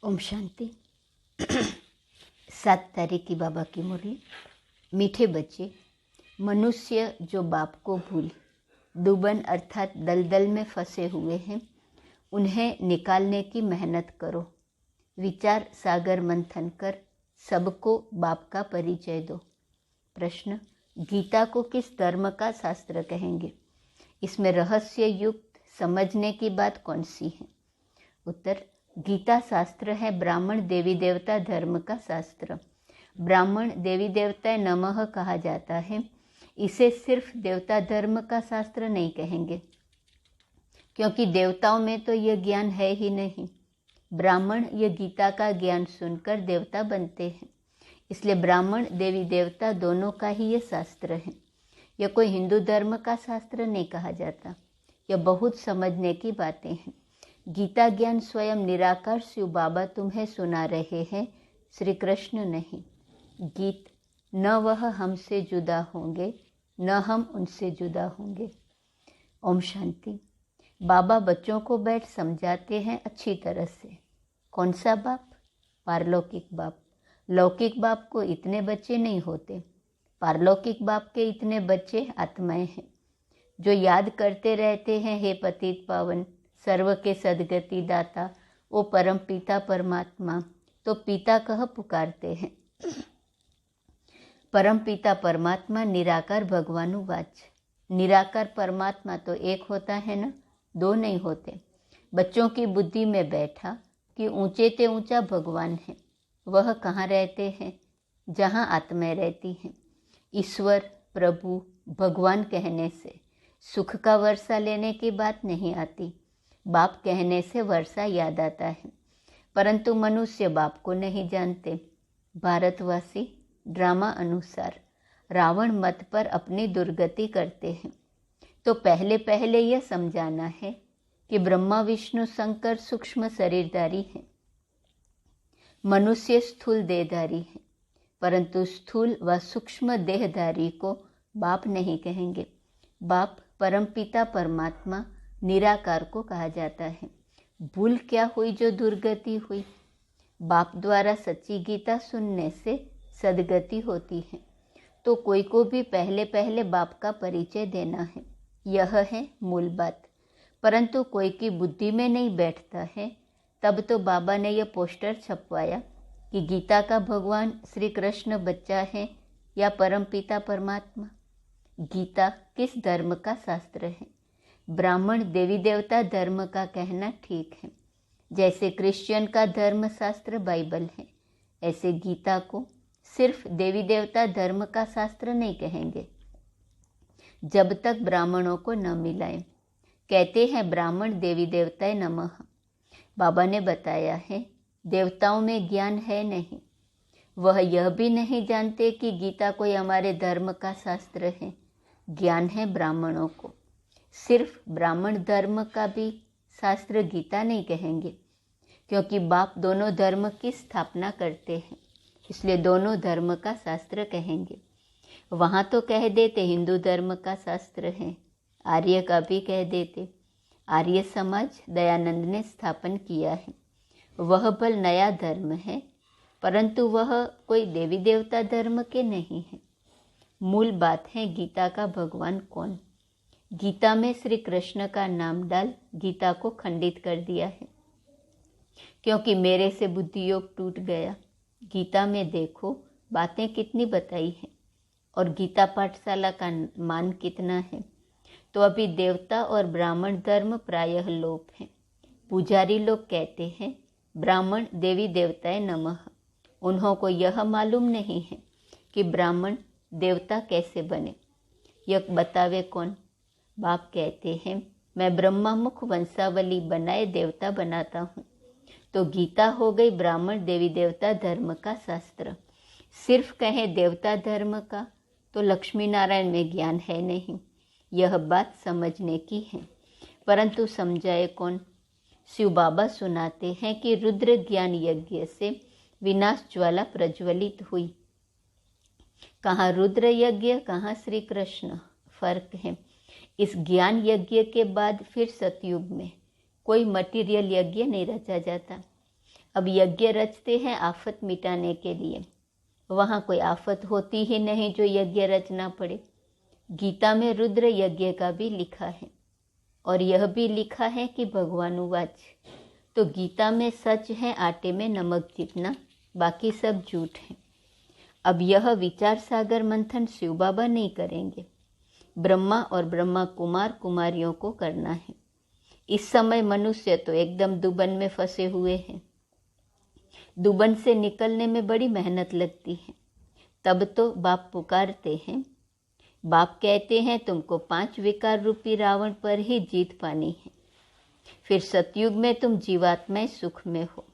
ओम शांति। 7 तारीख की बाबा की मुरली। मीठे बच्चे, मनुष्य जो बाप को भूल दुबन अर्थात दलदल में फंसे हुए हैं, उन्हें निकालने की मेहनत करो। विचार सागर मंथन कर सबको बाप का परिचय दो। प्रश्न: गीता को किस धर्म का शास्त्र कहेंगे? इसमें रहस्य युक्त समझने की बात कौन सी है? उत्तर: गीता शास्त्र है ब्राह्मण देवी देवता धर्म का शास्त्र। ब्राह्मण देवी देवता नमः कहा जाता है। इसे सिर्फ देवता धर्म का शास्त्र नहीं कहेंगे, क्योंकि देवताओं में तो यह ज्ञान है ही नहीं। ब्राह्मण ये गीता का ज्ञान सुनकर देवता बनते हैं, इसलिए ब्राह्मण देवी देवता दोनों का ही ये शास्त्र है। यह कोई हिंदू धर्म का शास्त्र नहीं कहा जाता। यह बहुत समझने की बातें हैं। गीता ज्ञान स्वयं निराकार शिव बाबा तुम्हें सुना रहे हैं, श्री कृष्ण नहीं। गीत: न वह हमसे जुदा होंगे, न हम उनसे जुदा होंगे। ओम शांति। बाबा बच्चों को बैठ समझाते हैं अच्छी तरह से। कौन सा बाप? पारलौकिक बाप। लौकिक बाप को इतने बच्चे नहीं होते। पारलौकिक बाप के इतने बच्चे आत्माएं हैं, जो याद करते रहते हैं, हे पतित पावन सर्व के सदगति दाता, ओ परम पिता परमात्मा। तो पिता कह पुकारते हैं। परम पिता परमात्मा निराकार भगवानु वाच। निराकार परमात्मा तो एक होता है ना, दो नहीं होते। बच्चों की बुद्धि में बैठा कि ऊंचे ते ऊंचा भगवान है। वह कहाँ रहते हैं? जहाँ आत्माएं रहती हैं। ईश्वर, प्रभु, भगवान कहने से सुख का वर्षा लेने की बात नहीं आती। बाप कहने से वर्षा याद आता है, परंतु मनुष्य बाप को नहीं जानते। भारतवासी ड्रामा अनुसार रावण मत पर अपनी दुर्गति करते हैं। तो पहले पहले यह समझाना है कि ब्रह्मा विष्णु शंकर सूक्ष्म शरीरधारी हैं, मनुष्य स्थूल देहधारी है, परंतु स्थूल व सूक्ष्म देहधारी को बाप नहीं कहेंगे। बाप परमपिता परमात्मा निराकार को कहा जाता है। भूल क्या हुई जो दुर्गति हुई? बाप द्वारा सच्ची गीता सुनने से सदगति होती है। तो कोई को भी पहले पहले बाप का परिचय देना है, यह है मूल बात। परंतु कोई की बुद्धि में नहीं बैठता है। तब तो बाबा ने यह पोस्टर छपवाया कि गीता का भगवान श्री कृष्ण बच्चा है या परमपिता परमात्मा। गीता किस धर्म का शास्त्र है? ब्राह्मण देवी देवता धर्म का कहना ठीक है। जैसे क्रिश्चियन का धर्म शास्त्र बाइबल है, ऐसे गीता को सिर्फ देवी देवता धर्म का शास्त्र नहीं कहेंगे जब तक ब्राह्मणों को न मिलाएं। कहते हैं ब्राह्मण देवी देवताए नमः। बाबा ने बताया है देवताओं में ज्ञान है नहीं। वह यह भी नहीं जानते कि गीता कोई हमारे धर्म का शास्त्र है। ज्ञान है ब्राह्मणों को। सिर्फ ब्राह्मण धर्म का भी शास्त्र गीता नहीं कहेंगे, क्योंकि बाप दोनों धर्म की स्थापना करते हैं, इसलिए दोनों धर्म का शास्त्र कहेंगे। वहाँ तो कह देते हिंदू धर्म का शास्त्र है, आर्य का भी कह देते। आर्य समाज दयानंद ने स्थापन किया है। वह भल नया धर्म है, परंतु वह कोई देवी देवता धर्म के नहीं है। मूल बात है गीता का भगवान कौन। गीता में श्री कृष्ण का नाम डाल गीता को खंडित कर दिया है, क्योंकि मेरे से बुद्धि योग टूट गया। गीता में देखो बातें कितनी बताई है, और गीता पाठशाला का मान कितना है। तो अभी देवता और ब्राह्मण धर्म प्रायः लोप है। पुजारी लोग कहते हैं ब्राह्मण देवी देवताए नमः। उन्हों को यह मालूम नहीं है कि ब्राह्मण देवता कैसे बने। यह बतावे कौन? बाप कहते हैं मैं ब्रह्मा मुख वंशावली बनाए देवता बनाता हूँ। तो गीता हो गई ब्राह्मण देवी देवता धर्म का शास्त्र। सिर्फ कहें देवता धर्म का तो लक्ष्मी नारायण में ज्ञान है नहीं। यह बात समझने की है, परंतु समझाए कौन? शिव बाबा सुनाते हैं कि रुद्र ज्ञान यज्ञ से विनाश ज्वाला प्रज्वलित हुई। कहाँ रुद्र यज्ञ, कहाँ श्री कृष्ण, फर्क है। इस ज्ञान यज्ञ के बाद फिर सतयुग में कोई मटीरियल यज्ञ नहीं रचा जाता। अब यज्ञ रचते हैं आफत मिटाने के लिए। वहाँ कोई आफत होती ही नहीं जो यज्ञ रचना पड़े। गीता में रुद्र यज्ञ का भी लिखा है और यह भी लिखा है कि भगवानुवाच। तो गीता में सच है आटे में नमक जितना, बाकी सब झूठ है। अब यह विचार सागर मंथन शिव बाबा नहीं करेंगे, ब्रह्मा और ब्रह्मा कुमार कुमारियों को करना है। इस समय मनुष्य तो एकदम दुबन में फंसे हुए हैं। दुबन से निकलने में बड़ी मेहनत लगती है। तब तो बाप पुकारते हैं, बाप कहते हैं तुमको 5 विकार रूपी रावण पर ही जीत पानी है। फिर सतयुग में तुम जीवात्मा सुख में हो।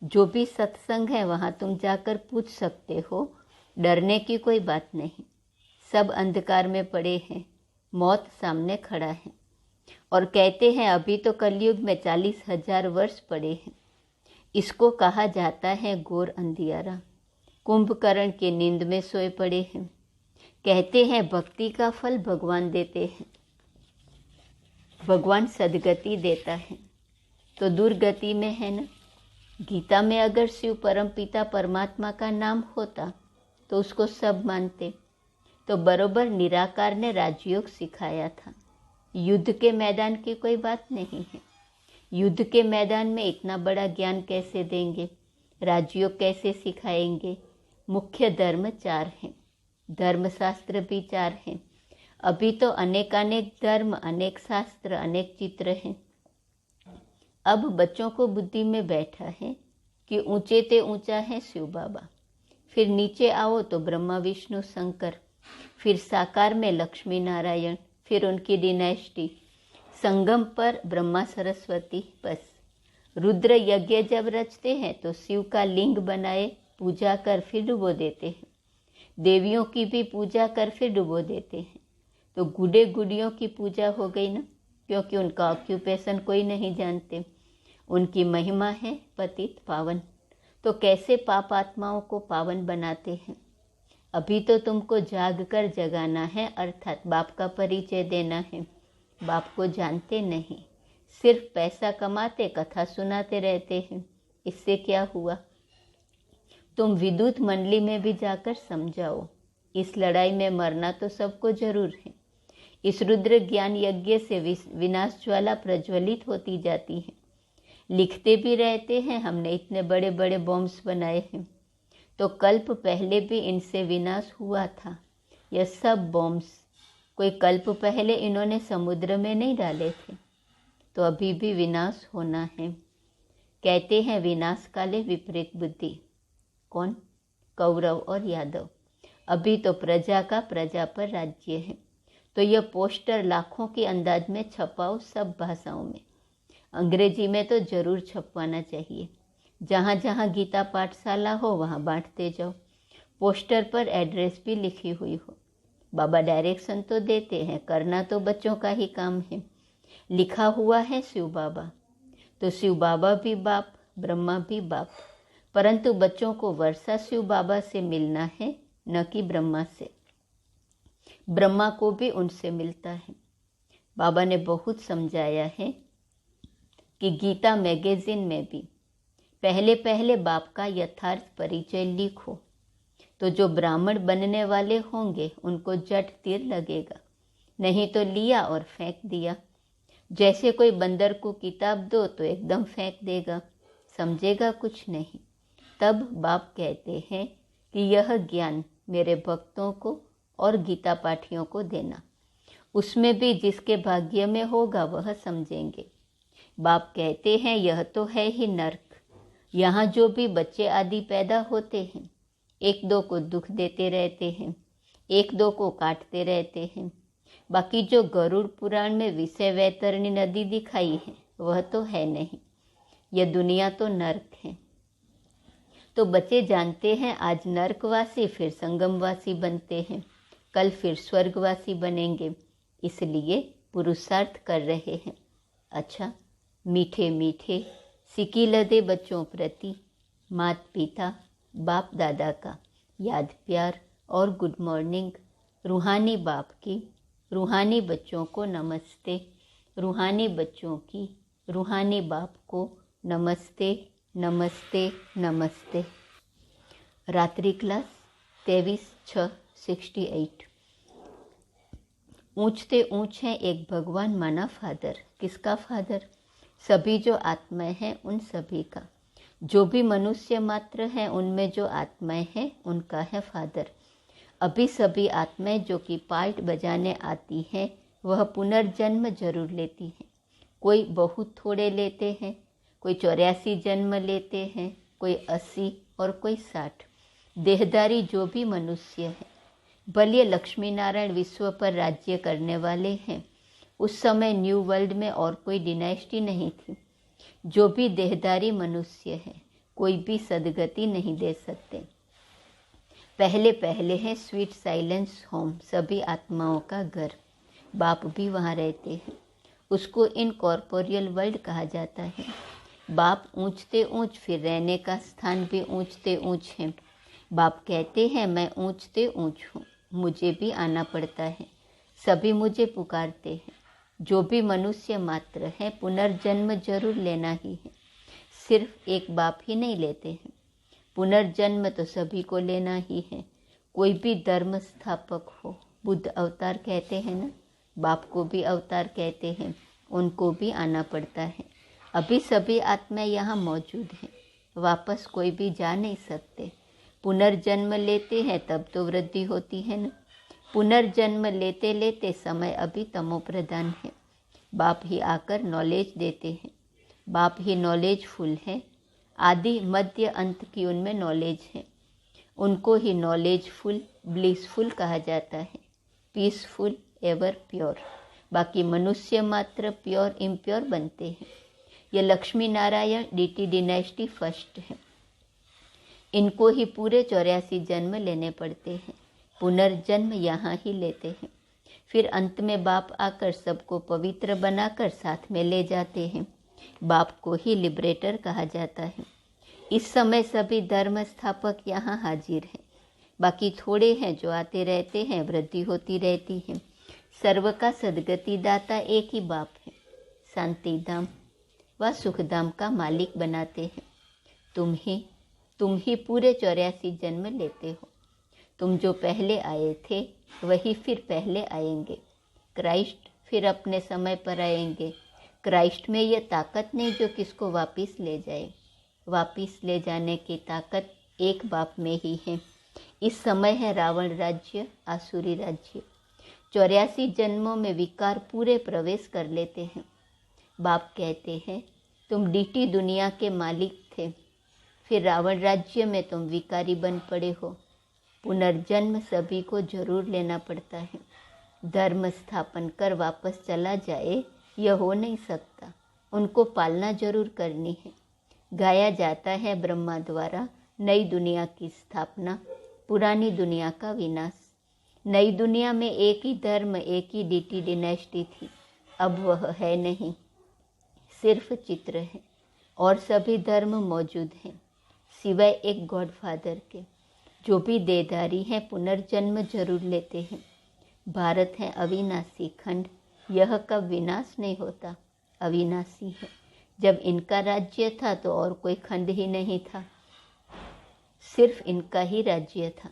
जो भी सत्संग है वहाँ तुम जाकर पूछ सकते हो, डरने की कोई बात नहीं। सब अंधकार में पड़े हैं, मौत सामने खड़ा है। और कहते हैं अभी तो कलयुग में 40,000 वर्ष पड़े हैं। इसको कहा जाता है घोर अंधियारा। कुंभकर्ण की नींद में सोए पड़े हैं। कहते हैं भक्ति का फल भगवान देते हैं, भगवान सदगति देता है तो दुर्गति में है ना। गीता में अगर शिव परमपिता परमात्मा का नाम होता तो उसको सब मानते। तो बरोबर निराकार ने राजयोग सिखाया था। युद्ध के मैदान की कोई बात नहीं है। युद्ध के मैदान में इतना बड़ा ज्ञान कैसे देंगे, राजयोग कैसे सिखाएंगे। मुख्य धर्म 4 हैं, धर्मशास्त्र भी 4 हैं। अभी तो अनेकानेक धर्म, अनेक शास्त्र, अनेक चित्र हैं। अब बच्चों को बुद्धि में बैठा है कि ऊंचे ते ऊंचा है शिव बाबा, फिर नीचे आओ तो ब्रह्मा विष्णु शंकर, फिर साकार में लक्ष्मी नारायण, फिर उनकी डिनाइस्टी, संगम पर ब्रह्मा सरस्वती। बस रुद्र यज्ञ जब रचते हैं तो शिव का लिंग बनाए पूजा कर फिर डुबो देते हैं। देवियों की भी पूजा कर फिर डुबो देते हैं। तो गुडे गुडियों की पूजा हो गई ना, क्योंकि उनका ऑक्यूपेशन कोई नहीं जानते। उनकी महिमा है पतित पावन। तो कैसे पाप आत्माओं को पावन बनाते हैं। अभी तो तुमको जाग कर जगाना है, अर्थात बाप का परिचय देना है। बाप को जानते नहीं, सिर्फ पैसा कमाते कथा सुनाते रहते हैं। इससे क्या हुआ। तुम विद्युत मंडली में भी जाकर समझाओ, इस लड़ाई में मरना तो सबको जरूर है। इस रुद्र ज्ञान यज्ञ से विनाश ज्वाला प्रज्वलित होती जाती है। लिखते भी रहते हैं हमने इतने बड़े बड़े बॉम्ब्स बनाए हैं, तो कल्प पहले भी इनसे विनाश हुआ था। यह सब बॉम्ब्स कोई कल्प पहले इन्होंने समुद्र में नहीं डाले थे, तो अभी भी विनाश होना है। कहते हैं विनाश काले विपरीत बुद्धि। कौन? कौरव और यादव। अभी तो प्रजा का प्रजा पर राज्य है। तो यह पोस्टर लाखों के अंदाज में छपाओ सब भाषाओं में। अंग्रेजी में तो जरूर छपवाना चाहिए। जहाँ जहाँ गीता पाठशाला हो वहाँ बांटते जाओ। पोस्टर पर एड्रेस भी लिखी हुई हो। बाबा डायरेक्शन तो देते हैं, करना तो बच्चों का ही काम है। लिखा हुआ है शिव बाबा, तो शिव बाबा भी बाप, ब्रह्मा भी बाप। परंतु बच्चों को वर्षा शिव बाबा से मिलना है, न कि ब्रह्मा से। ब्रह्मा को भी उनसे मिलता है। बाबा ने बहुत समझाया है कि गीता मैगजीन में भी पहले पहले बाप का यथार्थ परिचय लिखो, तो जो ब्राह्मण बनने वाले होंगे उनको जट तीर लगेगा। नहीं तो लिया और फेंक दिया। जैसे कोई बंदर को किताब दो तो एकदम फेंक देगा, समझेगा कुछ नहीं। तब बाप कहते हैं कि यह ज्ञान मेरे भक्तों को और गीता पाठियों को देना। उसमें भी जिसके भाग्य में होगा वह समझेंगे। बाप कहते हैं यह तो है ही नर्क। यहाँ जो भी बच्चे आदि पैदा होते हैं, एक दो को दुख देते रहते हैं, एक दो को काटते रहते हैं। बाकी जो गरुड़ पुराण में विषय वैतरणी नदी दिखाई है वह तो है नहीं। यह दुनिया तो नर्क है। तो बच्चे जानते हैं आज नर्कवासी फिर संगमवासी बनते हैं, कल फिर स्वर्गवासी बनेंगे, इसलिए पुरुषार्थ कर रहे हैं। अच्छा, मीठे मीठे सिकी लदे बच्चों प्रति माता पिता बाप दादा का याद प्यार और गुड मॉर्निंग। रूहानी बाप की रूहानी बच्चों को नमस्ते। रूहानी बच्चों की रूहानी बाप को नमस्ते नमस्ते नमस्ते। रात्रि क्लास 23/6/68। ऊंचते ऊंच है एक भगवान माना फादर। किसका फादर? सभी जो आत्माएं हैं उन सभी का। जो भी मनुष्य मात्र हैं उनमें जो आत्माएं हैं उनका है फादर। अभी सभी आत्माएं जो कि पार्ट बजाने आती हैं वह पुनर्जन्म जरूर लेती हैं। कोई बहुत थोड़े लेते हैं, कोई 84 जन्म लेते हैं, कोई 80 और कोई 60। देहधारी जो भी मनुष्य है, बलिए लक्ष्मी नारायण विश्व पर राज्य करने वाले हैं। उस समय न्यू वर्ल्ड में और कोई डिनाइस्टी नहीं थी। जो भी देहधारी मनुष्य है कोई भी सदगति नहीं दे सकते। पहले पहले है स्वीट साइलेंस होम, सभी आत्माओं का घर। बाप भी वहाँ रहते हैं। उसको इनकॉर्पोरियल वर्ल्ड कहा जाता है। बाप ऊंचते ऊंच, फिर रहने का स्थान भी ऊंचते ऊंच है। बाप कहते हैं मैं ऊंचते ऊंच हूँ, मुझे भी आना पड़ता है। सभी मुझे पुकारते हैं। जो भी मनुष्य मात्र है पुनर्जन्म जरूर लेना ही है। सिर्फ एक बाप ही नहीं लेते हैं, पुनर्जन्म तो सभी को लेना ही है। कोई भी धर्म स्थापक हो, बुद्ध अवतार कहते हैं ना, बाप को भी अवतार कहते हैं, उनको भी आना पड़ता है। अभी सभी आत्माएं यहाँ मौजूद हैं, वापस कोई भी जा नहीं सकते। पुनर्जन्म लेते हैं तब तो वृद्धि होती है ना। पुनर्जन्म लेते लेते समय अभी तमो प्रधान है। बाप ही आकर नॉलेज देते हैं। बाप ही नॉलेजफुल है। आदि मध्य अंत की उनमें नॉलेज है। उनको ही नॉलेजफुल ब्लिसफुल कहा जाता है, पीसफुल एवर प्योर। बाकी मनुष्य मात्र प्योर इम्प्योर बनते हैं। ये Lakshmi Narayan DT dynasty first है। इनको ही पूरे 84 जन्म लेने पड़ते हैं। पुनर्जन्म यहाँ ही लेते हैं। फिर अंत में बाप आकर सबको पवित्र बनाकर साथ में ले जाते हैं। बाप को ही लिबरेटर कहा जाता है। इस समय सभी धर्म स्थापक यहाँ हाजिर हैं। बाकी थोड़े हैं जो आते रहते हैं, वृद्धि होती रहती है। सर्व का सदगति दाता एक ही बाप है। शांति धाम व सुखधाम का मालिक बनाते हैं। तुम ही पूरे 84 जन्म लेते हो। तुम जो पहले आए थे वही फिर पहले आएंगे। क्राइस्ट फिर अपने समय पर आएंगे। क्राइस्ट में यह ताकत नहीं जो किसको वापस ले जाए। वापस ले जाने की ताकत एक बाप में ही है। इस समय है रावण राज्य, आसुरी राज्य। 84 जन्मों में विकार पूरे प्रवेश कर लेते हैं। बाप कहते हैं तुम डीटी दुनिया के मालिक थे, फिर रावण राज्य में तुम विकारी बन पड़े हो। पुनर्जन्म सभी को जरूर लेना पड़ता है। धर्म स्थापन कर वापस चला जाए यह हो नहीं सकता। उनको पालना जरूर करनी है। गाया जाता है ब्रह्मा द्वारा नई दुनिया की स्थापना, पुरानी दुनिया का विनाश। नई दुनिया में एक ही धर्म, एक ही डीटी डिनाइस्टी थी, अब वह है नहीं, सिर्फ चित्र है और सभी धर्म मौजूद हैं सिवाय एक गॉडफादर के। जो भी देहधारी हैं पुनर्जन्म जरूर लेते हैं। भारत है अविनाशी खंड, यह कब विनाश नहीं होता, अविनाशी है। जब इनका राज्य था तो और कोई खंड ही नहीं था, सिर्फ इनका ही राज्य था।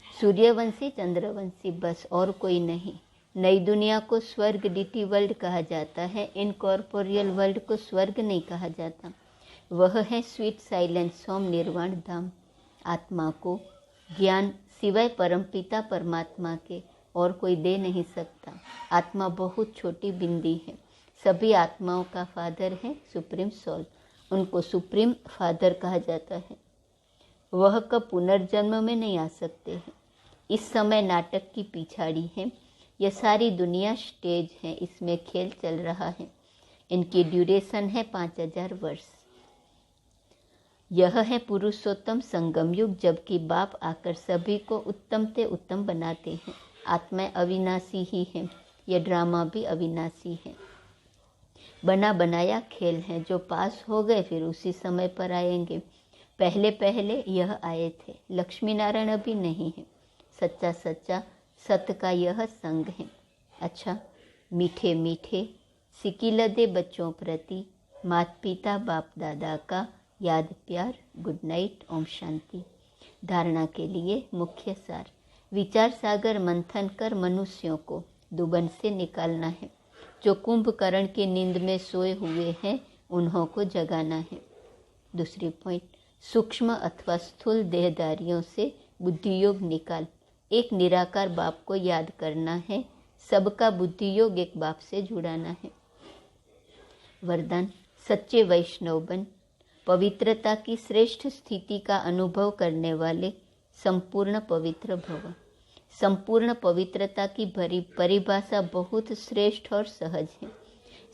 सूर्यवंशी चंद्रवंशी बस, और कोई नहीं। नई दुनिया को स्वर्ग डीटी वर्ल्ड कहा जाता है। इनकॉर्पोरियल वर्ल्ड को स्वर्ग नहीं कहा जाता। वह है स्वीट साइलेंस होम, निर्वाण धाम। आत्मा को ज्ञान सिवाय परमपिता परमात्मा के और कोई दे नहीं सकता। आत्मा बहुत छोटी बिंदी है। सभी आत्माओं का फादर है सुप्रीम सोल, उनको सुप्रीम फादर कहा जाता है। वह कब पुनर्जन्म में नहीं आ सकते हैं। इस समय नाटक की पिछाड़ी है। यह सारी दुनिया स्टेज है, इसमें खेल चल रहा है। इनकी ड्यूरेशन है 5000 वर्ष। यह है पुरुषोत्तम संगम युग, जबकि बाप आकर सभी को उत्तम से उत्तम बनाते हैं। आत्माएं अविनाशी ही हैं, यह ड्रामा भी अविनाशी है। बना बनाया खेल है, जो पास हो गए फिर उसी समय पर आएंगे। पहले पहले यह आए थे। लक्ष्मी नारायण अभी नहीं है। सच्चा सच्चा सत्य का यह संग है। अच्छा मीठे मीठे सिकिलदे बच्चों प्रति माता पिता बाप दादा का याद प्यार। Good night. ओम शांति। धारणा के लिए मुख्य सार। विचार सागर मंथन कर मनुष्यों को दुबन से निकालना है। जो कुंभकर्ण की नींद में सोए हुए हैं उन्हों को जगाना है। दूसरी पॉइंट, सूक्ष्म अथवा स्थूल देहधारियों से बुद्धि योग निकाल। एक निराकार बाप को याद करना है। सबका बुद्धि योग एक बाप से जुड़ाना है। वरदान, सच्चे वैष्णव बन। पवित्रता की श्रेष्ठ स्थिति का अनुभव करने वाले संपूर्ण पवित्र भव। संपूर्ण पवित्रता की परिभाषा बहुत श्रेष्ठ और सहज है।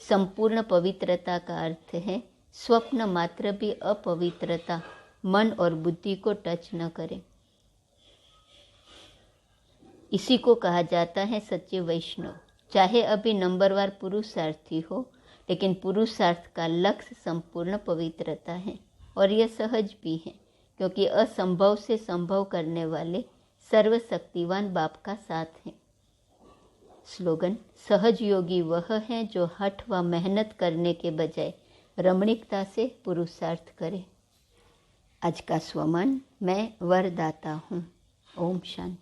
संपूर्ण पवित्रता का अर्थ है स्वप्न मात्र भी अपवित्रता मन और बुद्धि को टच न करे। इसी को कहा जाता है सच्चे वैष्णव। चाहे अभी नंबरवार पुरुषार्थी हो, लेकिन पुरुषार्थ का लक्ष्य संपूर्ण पवित्रता है और यह सहज भी है, क्योंकि असंभव से संभव करने वाले सर्वशक्तिवान बाप का साथ है। स्लोगन, सहज योगी वह है जो हठ व मेहनत करने के बजाय रमणीकता से पुरुषार्थ करे। आज का स्वमान, मैं वरदाता हूँ। ओम शांति।